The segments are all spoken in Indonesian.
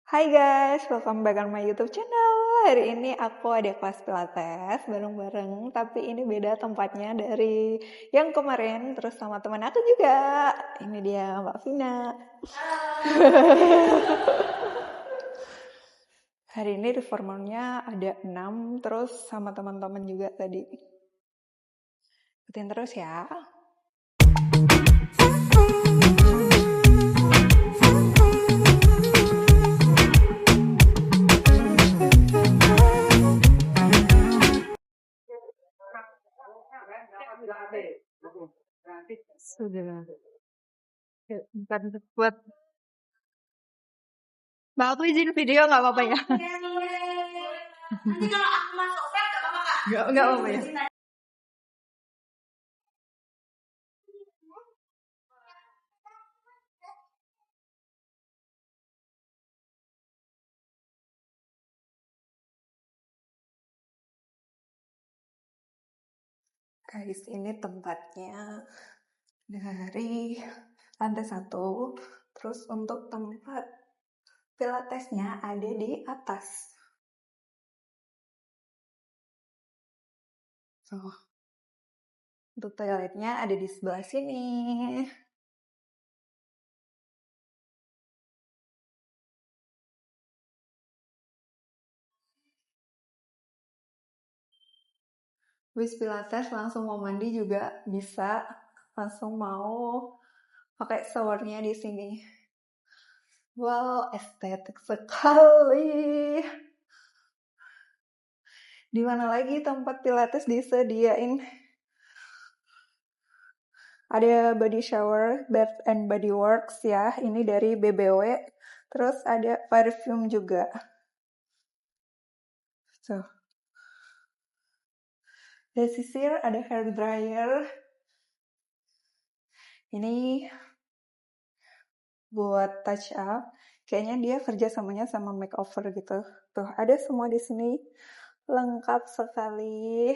Hai guys, welcome back on my YouTube channel. Hari ini aku ada kelas Pilates bareng-bareng, tapi ini beda tempatnya dari yang kemarin, terus sama teman aku juga. Ini dia Mbak Vina. Hari ini reformernya ada 6, terus sama teman-teman juga tadi. Ikutin terus ya. Sudah. Bukan buat Mbak, aku izin video nggak apa-apa ya? Nanti kalau aku masuk fair nggak apa-apa kak? Nggak apa-apa ya. Guys, ini tempatnya dari lantai 1, terus untuk tempat pilatesnya ada di atas. Untuk toiletnya ada di sebelah sini. Habis pilates langsung mau mandi juga bisa, langsung mau pakai showernya di sini. Wow, estetik sekali. Di mana lagi tempat pilates disediain? Ada body shower, Bath and Body Works ya, ini dari BBW. Terus ada parfum juga. So, dari sisir ada hair dryer. Ini buat touch up. Kayaknya dia kerjasamanya sama makeover gitu. Tuh, ada semua di sini. Lengkap sekali.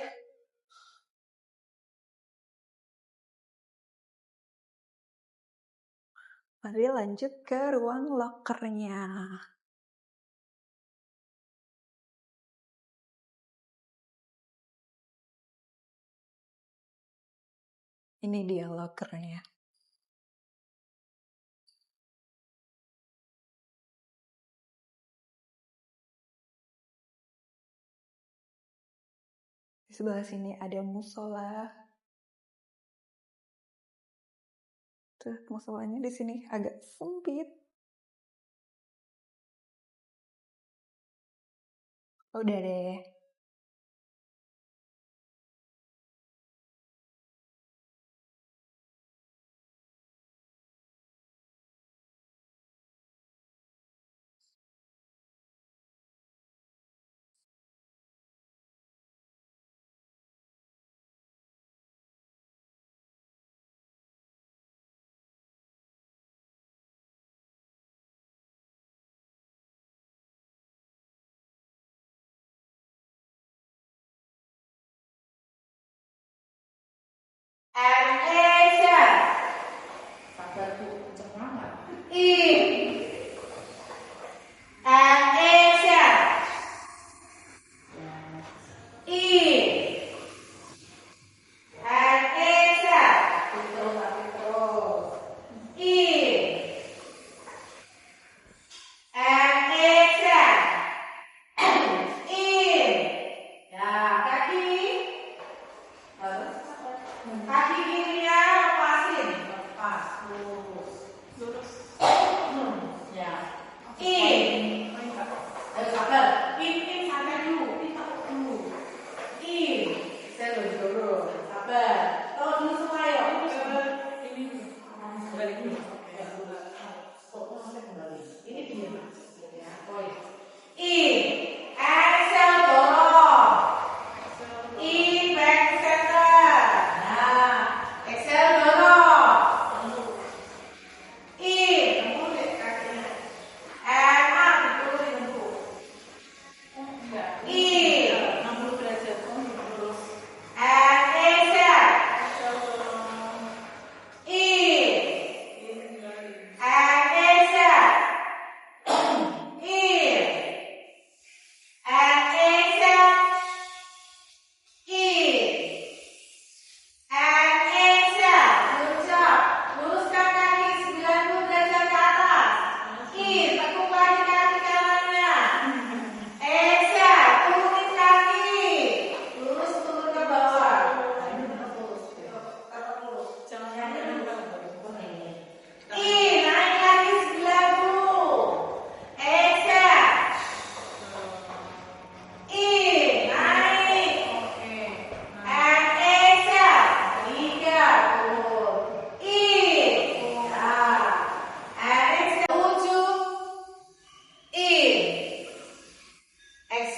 Mari lanjut ke ruang lokernya. Ini dia lokernya. Di sebelah sini ada musola. Tuh, musolanya di sini agak sempit. Udah deh. And action. Sabar bu, kenceng banget. And action. And action. Terus tapi terus. And action. Ya, kaki. Kaki kirinya lepasin, lepas, lurus, lurus,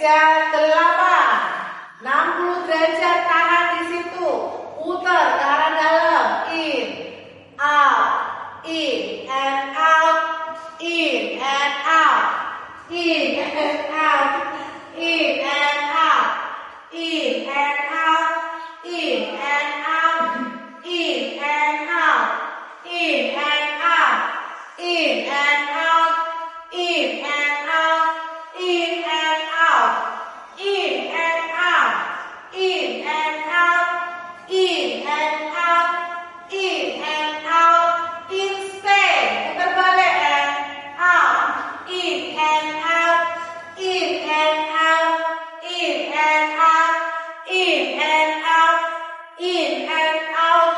Exhale 8. 60 derajat, tahan di situ. Putar ke arah dalam. In, out, in and out, in and out, in and out, in and out, in and out, in and out, in and out, in and out, in and out, in and out, in and out, in and out, in and out, in and out, in and out, in stay, putar balik and out, in and out, in and out, in and out, in and out, in and out,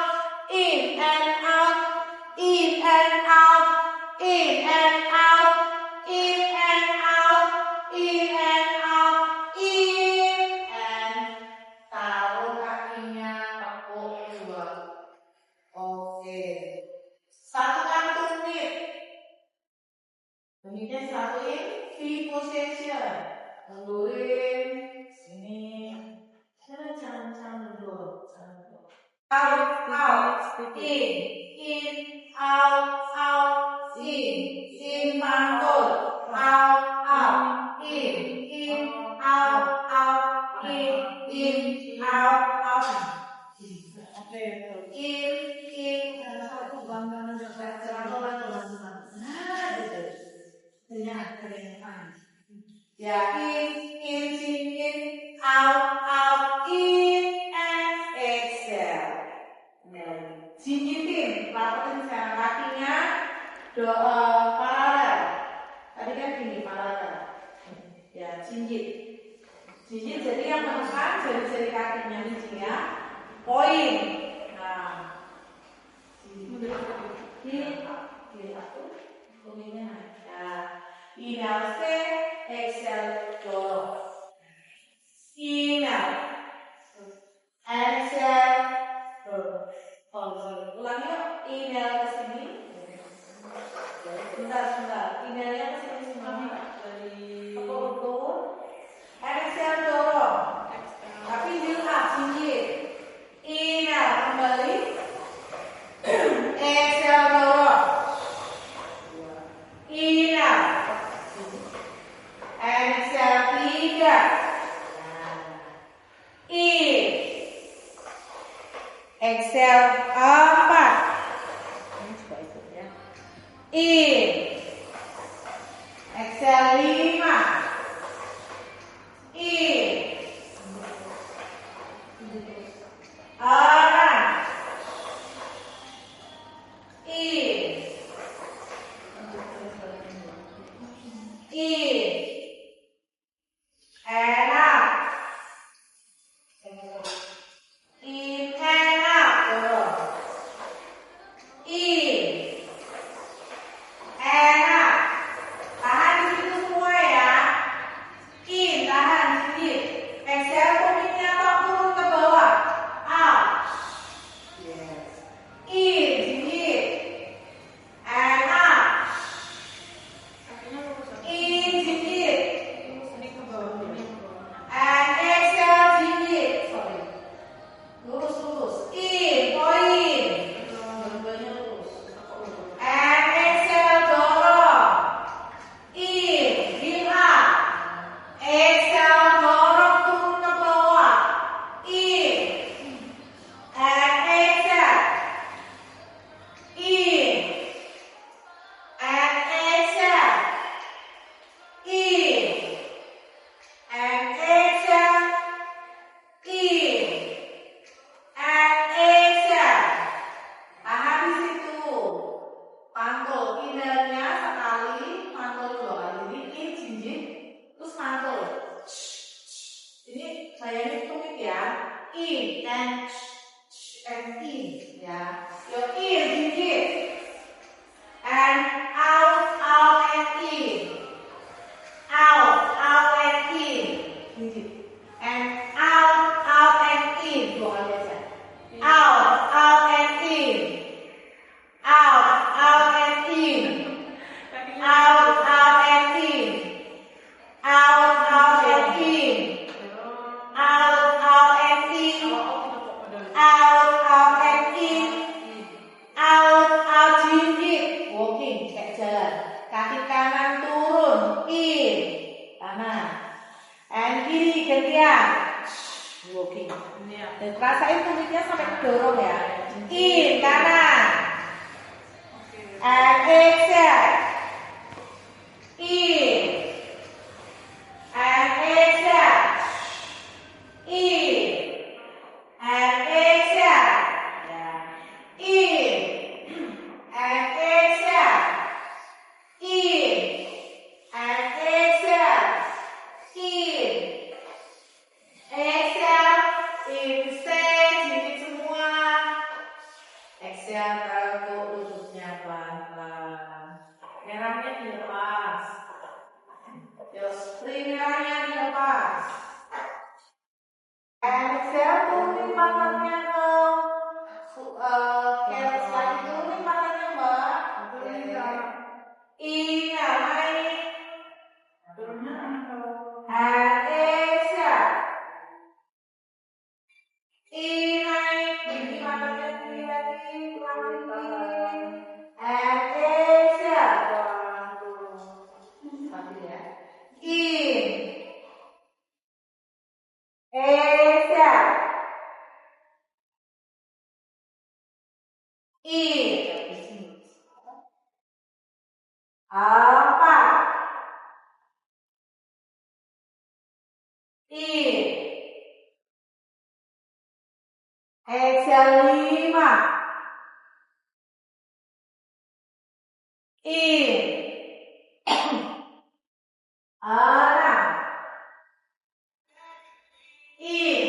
in and out, in and out, in and out, in and out, in and out, in and taruh kakinya tepuk dua. Oke. Satu kantung knit. Knitnya satuin V position. Mundurin sini. Jangan dulu. Out, in, out, in pantul, out, in, out, in, out. In, satu bangga ya, in, out, in, and exhale. Jinjitin, lakukan sekarang kakinya paralel. Tadi kan gini paralel. Ya, jinjit. Jinjit jadi yang menekan jari-jari kakinya nih ya. Poin. Nah, kiri satu, kuninnya naik. Nah, inhale stay, exhale dorong. Inhale, exhale dorong. Ulang yuk, inhale ke sini. Sebentar. Inhale-nya ke sini semua. Betul. Exhale dorong. Tapi lihat jinjit. Inhale kembali. Exhale dorong. Inhale. Exhale 3. In. Exhale 4. Ini coba ikut ya. In. Exhale 5. In. 6. In. In. And out. In and out. In and out. Tahan di situ semua ya. In, tahan sedikit. Exhale, kumitnya tok turun ke bawah. Out. Yes. In, sedikit. And out. In, sedikit. And exhale, sedikit. Sorry. Lurus. In, poin. Dua-duanya lurus. And exhale, dorong. In, heel up. Exhale, dorong turun ke bawah. In. And exhale. In. And exhale. In. And exhale. In. And exhale. Tahan di situ. Pantul. Inhalnya sekali, pantul 2 kali. Jadi in, jinjit, terus pantul. Ini bayangin tumit ya. In and in ya. Yo in, jinjit. And out and in. Out and in. Jinjit. And out and in. 2 kali aja. Out and in. Out and in. Out and in. Out and in. walking. Dan rasain tumitnya sampai kedorong ya. In kanan. And exhale. In. And exhale. In. And exhale. Ya. In. And exhale. In. And exhale. In. Exhale. Instead. Jilid semua. Exhale. Taruh lututnya pelan-pelan. Merahnya dilepas. Terus merahnya dilepas. Exhale. Turunin pantatnya dong. Kayak lagi turunin pantatnya mbak. Turunin dong. Iya naik. And exhale. Naik. Gigi pantatnya tinggi lagi. Pelan-pelan. And exhale. Stabil ya. In. Exhale. In. Empat. In. Exhale 5. In. 6. In.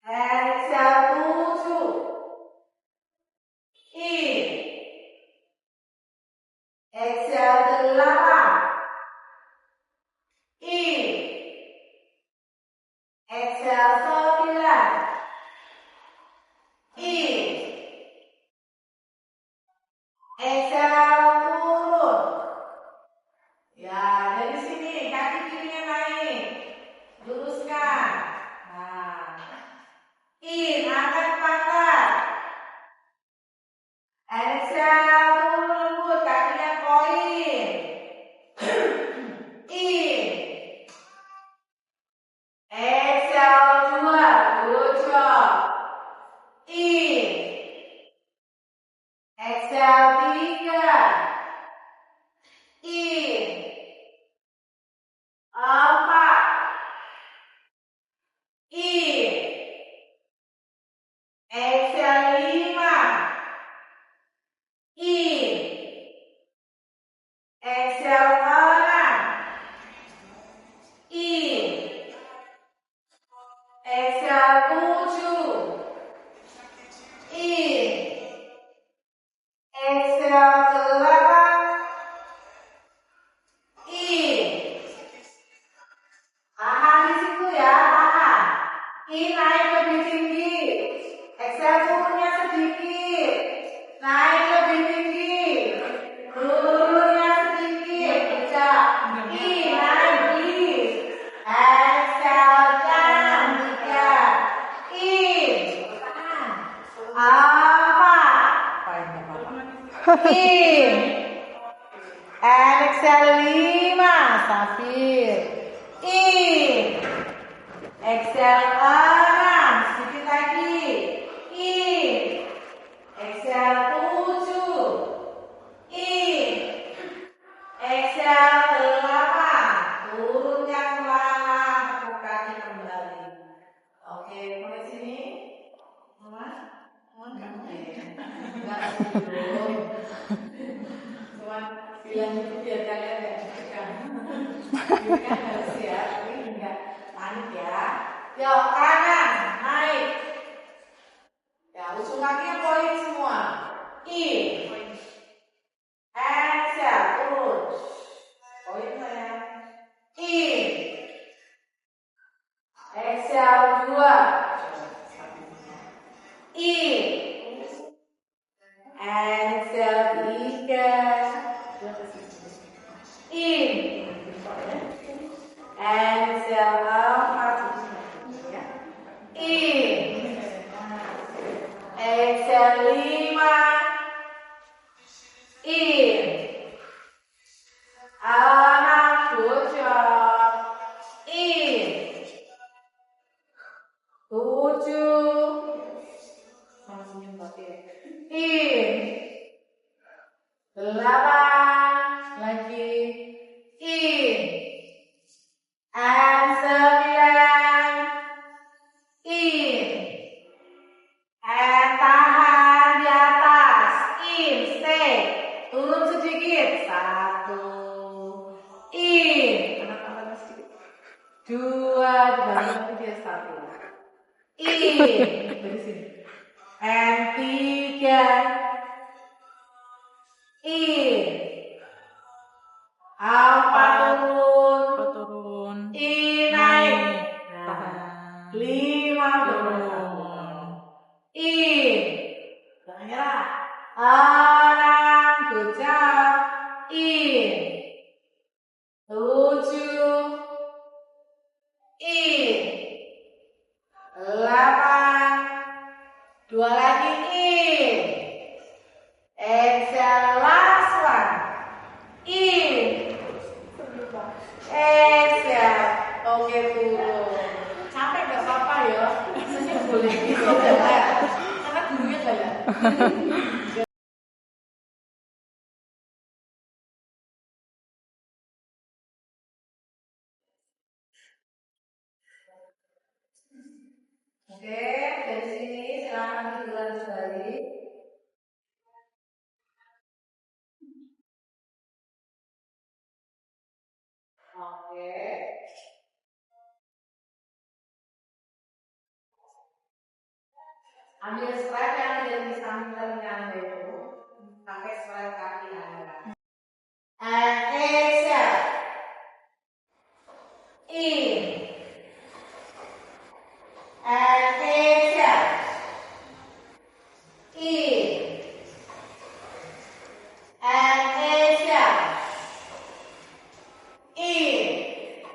Exhale 7. In. Exhale 8. In. Exhale 9. In. Exhale turun. Ya, dari sini kaki kirinya naik. Luruskan. Nah. In, angkat pantat. Exhale turun lembut, kakinya koin. In. Exhale 2. Good job. In. Exhale 3. In. 4. In. Exhale 5. In. Exhale 6. In. Exhale 7. In. Exhale 8. In. Tahan di situ ya, tahan. In naik lebih tinggi. Exhale turunnya sedikit. Naik lebih tinggi. Turunnya sedikit. Bisa. In naik please. Exhale jangan. 3. In. 4. In. And exhale 5. Stabil. In. Exhale 6. Sedikit lagi. In. Exhale 7. In. Exhale 8. Turunkan pelan-pelan. Tepuk kaki kembali. Oke, mulai sini. Enggak dulu. Cuma bilang itu biar kalian enggak deg-degan. Ini kan harus ya, tapi enggak panik ya. Yuk, kanan, naik. Ya, ujung kakinya poin semua. In. Exhale, turun. Poin saya. In. Exhale 2. In. Exhale 3. In. Exhale 4. In. Exhale 5. In. 6. Good job. In. dari sini. N3, in. Empat turun, in naik. Nah, 5 turun, in. Jangan nyerah. 6 gojak, in. 7, in. 8, 2 lagi, in. Exhale, last one, in. Exhale, oke turun. Capek gak apa-apa ya, rasanya boleh gitu ya. Karena gurunya galak. Oke, dari sini silakan diulang kembali. Oke. Ambil strap yang ada di samping telinga Anda itu, pakai strap kaki Anda. And exhale, in. And exhale, in. And exhale, in.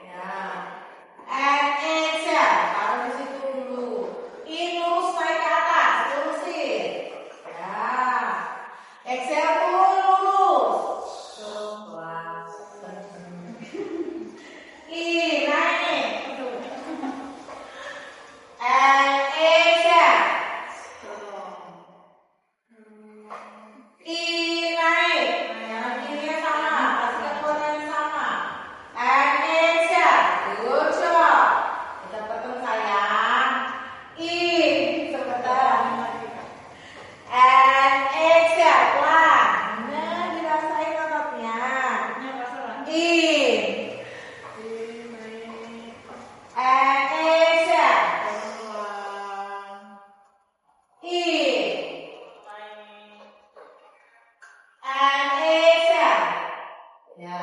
Nah, and exhale, taruh di situ dulu. In, lurus naik ke atas, lurusin. Ya. Exhale, turun lurus. Wah. In, naik. And exhale. In, naik. Nah, kirinya sama, kasih kekuatan yang sama. And exhale. Good job. Kita tekan sayang. In, sebentar. And exhale, pelan. Nah, dirasain ototnya. In. And exhale. In. And exhale. Ya,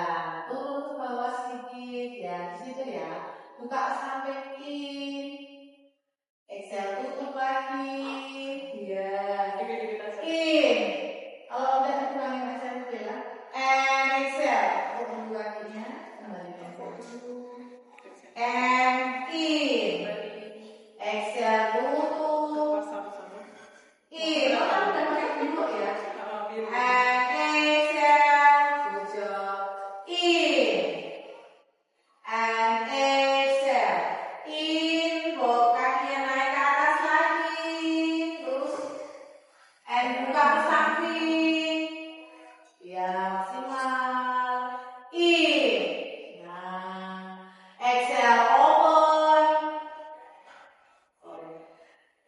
turun ke bawah sedikit ya, di situ ya. Buka sampai in. Exhale, tutup lagi. Ya. In. Kalau udah dikurangin exhale dulu ya. And exhale. Tutup kakinya, kembalikan dulu. And in. Exhale, tutup. In. Oh, kamu udah pakai dulu ya. And exhale. Good job. In. And exhale. In. Bawa kakinya naik ke atas lagi. Terus. And buka ke samping. Ya, maksimal. In. Nah. Exhale, open.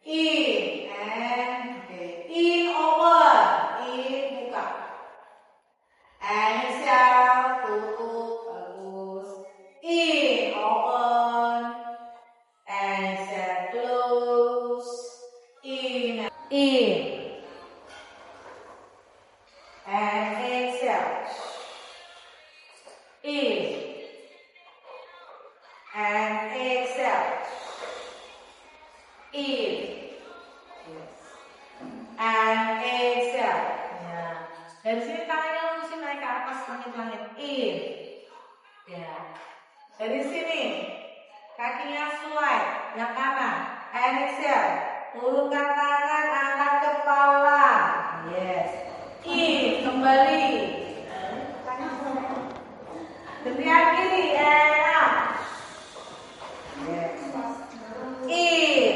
In. And okay. In, open. In, buka. And exhale, tutup. Bagus. In, open. And exhale, close. In. In. And exhale. In. And exhale. In. Yes. And exhale. Ya. Dari sini tangannya lurusin naik ke atas langit-langit. In. Ya. Dari sini kakinya slide yang kanan. And exhale. Turunkan tangan, angkat kepala. Yes. In. Kembali. Gentian kiri. And up. Yes. In.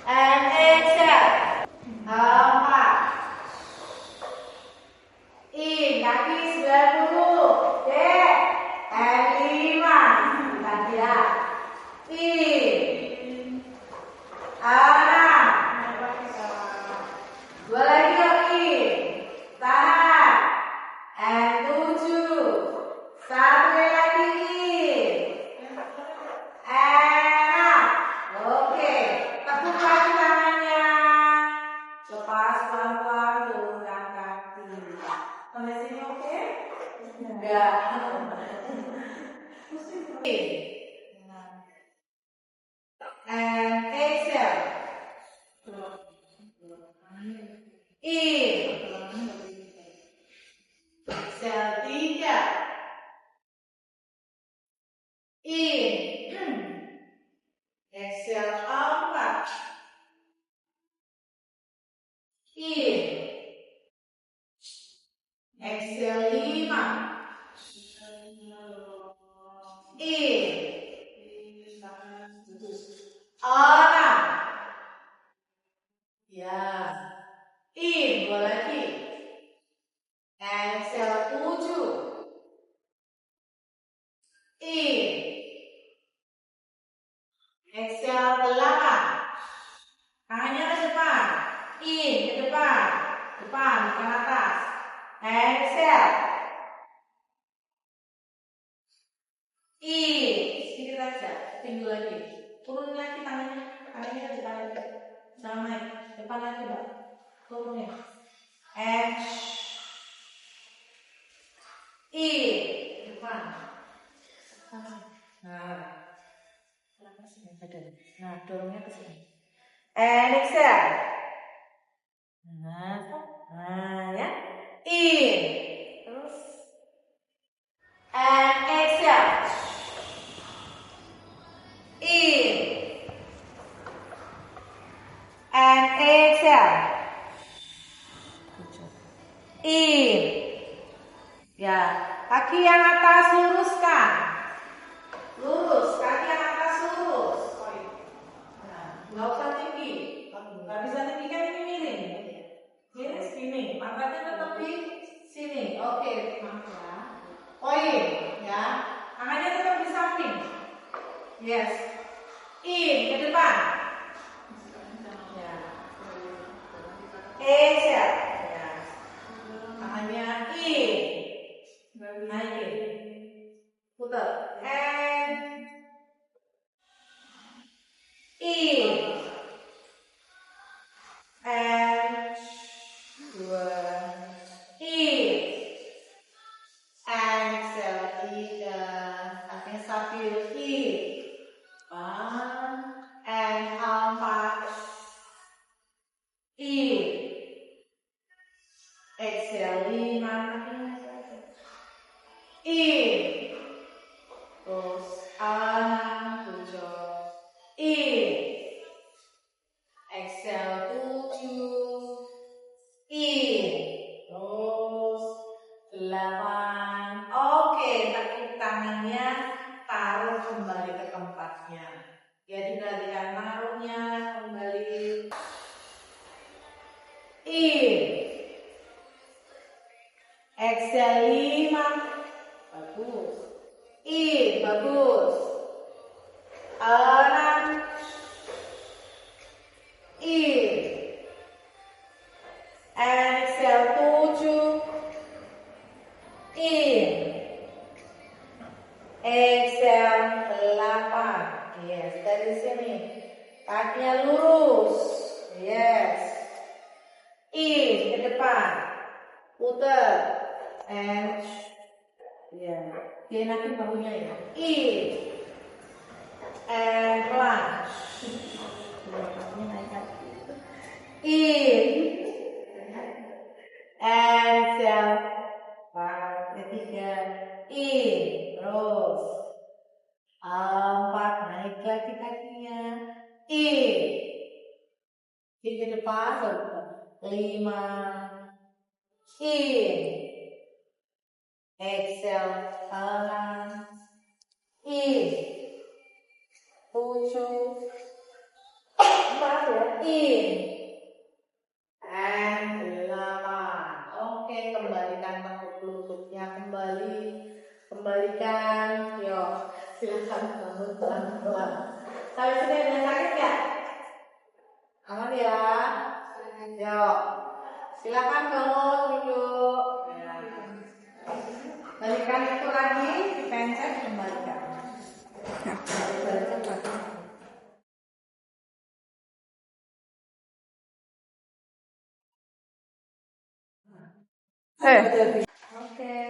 And exhale. 4. In. Kaki sebelah dulu. Dek. And 5. Lagi ya. In. 6. 2 lagi yuk. In. Tahan. And 7. 1 lagi. In. And up. Oke? Enggak. And exhale. In. Exhale 3. In. Exhale 4. In. Exhale 5. In. 6. Ya. In. 2 lagi. Exhale 7. In. Exhale 8. Tangannya ke depan. In, ke depan. Depan, bukan atas. Exhale. In. Sedikit aja. Tinggal lagi. Turun lagi tangannya. Tangannya ke depan lagi. Jangan naik. Depan lagi, Mbak. Turun ya. In. Depan. Nah. Nah, dorongnya ke sini. And exhale. Nah, ya. In. Terus. And exhale. In. And exhale. In. Ya, kaki yang atas luruskan. Lurus, kaki yang atas lurus. Nggak usah tinggi. Nggak bisa tinggi kan ini miring. Ini sini, pantatnya tetap di sini. Oke, maaf ya. Poin, ya. Tangannya tetap di samping. Yes. In, ke depan. Ya. Exhale. Ya. Tangannya in. Naikin. Putar. And in. And 2. In. Exhale 3. Kakinya stabil. In. And 4. In. Exhale 5. In. Terus 6, 7. In. Exhale 7. In. Terus 8. Oke, tekuk tangannya taruh kembali ke tempatnya. Ya, diperhatikan taruhnya kembali. In. Exhale 5. Bagus. In. Bagus. 6. In. Exhale 7. In. Exhale 8. Yes, dari sini. Kakinya lurus. Yes. In, ke depan. Putar. And ya, dia nanti bahunya ya. In. And plunge. In. Exhale. 3. In. Terus. 4. Naik lagi kakinya. In. Ke depan. 5. In. Exhale. 6. In. 7. 4 ya. In. And 8. Oke, kembalikan tekuk lututnya kembali. Kembalikan. Yuk, silakan bangun pelan-pelan. Sampai sini ada yang sakit ya? Aman ya? Yuk, silakan bangun, duduk. Ya. Balikan itu lagi, dipencet, kembalikan. Balikan lagi. Oke,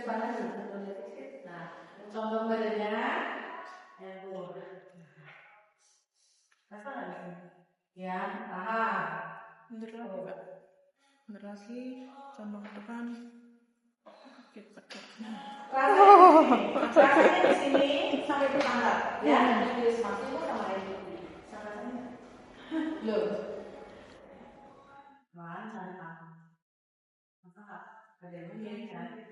depan lagi. Nah, contoh badannya. Yang turun. Rasa nggak di sini? Ya, paham. Mundur lagi Kak. Mundur lagi. Condong ke depan. Rasanya di sini sampai ke pantat. Ya, di spasi itu sama ini. Rasanya. Belum. Mana? Masa ada ini kan?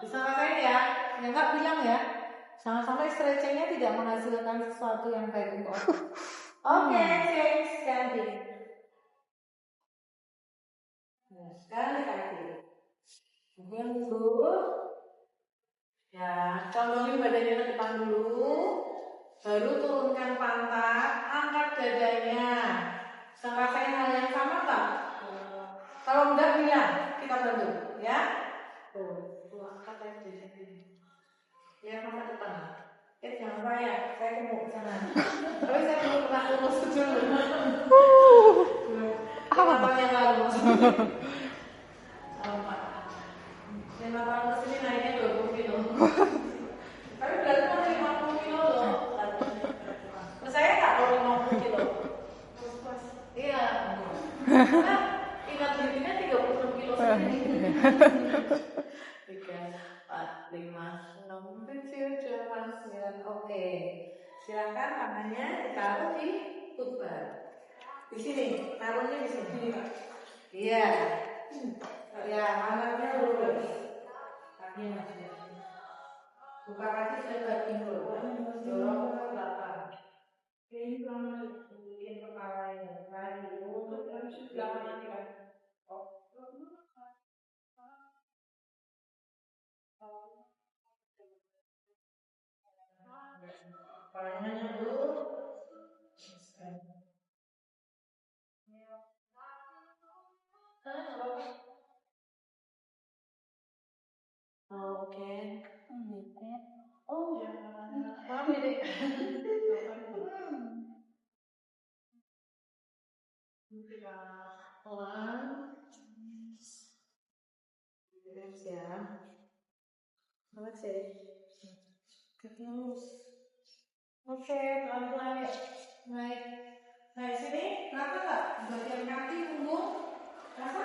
Bisa rasain ya, nggak bilang ya. Jangan sampai stretchingnya tidak menghasilkan sesuatu yang baik untuk otot. Oke, change ganti. Sekali kaki. Kemudian dulu. Ya, condongin badannya ke depan dulu. Baru turunkan pantat, angkat dadanya. Bisa rasain hal yang sama tak? Kalau enggak bilang, kita bantu, ya. Tuh, angkat aja sini. Ya, angkat depan. Jangan saya mau ke sana. Tapi saya belum pernah lulus dulu. Apa yang lalu? 5 tahun ke sini naiknya 20 kilo. Tapi berarti masih 50 kilo loh. Saya tak kalau 50 kilo. Iya. Karena ingat dirinya 36 kilo sendiri. 3, 4, 5, 6, 7, 8, 9. Oke. Silakan tangannya ditaruh di footbar. Di sini, taruhnya di sini. Iya. Ya, tangannya lurus. Kakinya masih. Buka kaki lebar pinggul. Dorong ke belakang. Ini bikin kepalanya. Lagi untuk belakang nanti kan. Kepalanya dulu. Oke. Oh, ya. Paham ini. Pelan. Relax ya. Relax ya. Terus. Oke, pelan-pelan ya. Naik. Naik sini. Rasa nggak? Bagian kaki punggung. Rasa?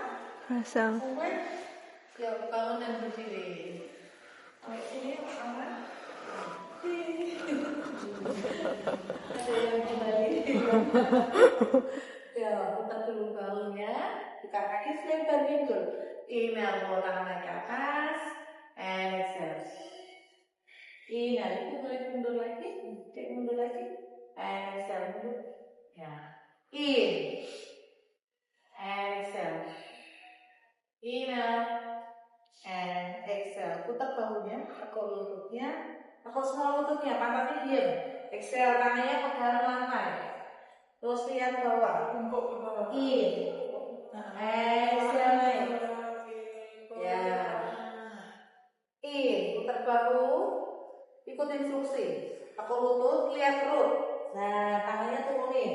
Rasa. Punggung. Ya, bangun dan berdiri. Naik sini, aman. Ada yang kembali. Ya, putar dulu bahunya. Buka kaki selebar pinggul. Inhale, bawa tangan naik ke atas. Exhale. Inhale, mundur lagi. Mundur lagi. Exhale, mundur. Ya. In. Exhale. Inhale. And exhale. Putar bahunya, tekuk lututnya. Tekuk semua lututnya, pantatnya diam. Exhale, tangannya pegang lantai. Terus lihat bawah. Tumpuk ke bawah. In. Exhale naik. Ya. In. Putar bahu. Ikut instruksi. Tekuk lutut, lihat perut. Nah, tangannya turunin.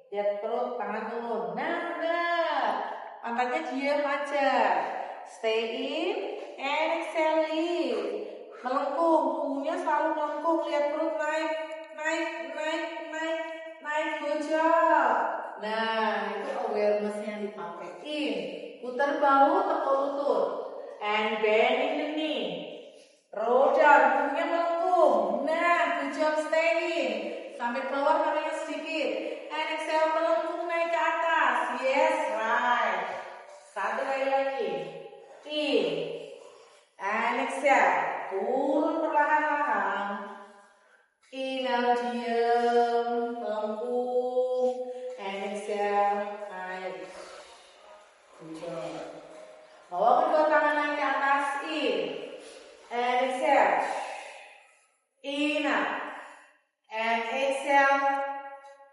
Lihat perut, tangan turun. Nah, udah. Pantatnya diam aja. Stay in. Exhale in. Melengkung. Punggungnya selalu melengkung. Lihat perut naik. Naik. Good job. Nah, itu awareness-nya dipakai. In. Putar bahu, tekuk lutut. And bend in the knee. Roll down. Punggungnya melengkung. Nah, good job. Stay in. Sampai bawah tangannya sedikit. And exhale, melengkung naik ke atas. Yes, right. Satu kali lagi. In. And exhale. Turun perlahan-lahan. Inhale, diam. Melengkung. And exhale, naik. Good job. Bawa kedua tangan naik ke atas. In. And exhale. Inhale. And exhale.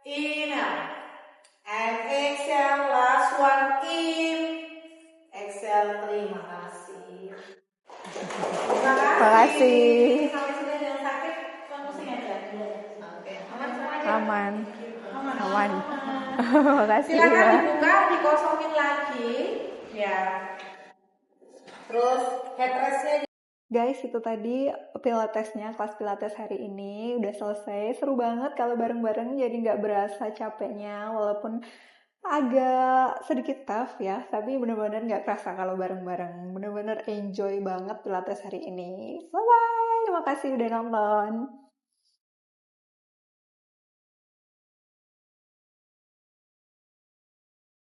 Inhale. And exhale. Last one. In. Exhale. Terima kasih. Terima kasih. Sampai sini ada yang sakit, kan pusing aja. Oke. Aman semuanya? Aman. sama-sama. Makasih Silakan ya. dibuka, dikosongin lagi. Ya. Terus headrestnya Guys, itu tadi pilatesnya, kelas pilates hari ini udah selesai. Seru banget kalau bareng-bareng, jadi nggak berasa capeknya, walaupun agak sedikit tough ya, tapi bener-bener nggak kerasa kalau bareng-bareng. Bener-bener enjoy banget pilates hari ini. Bye-bye, makasih udah nonton.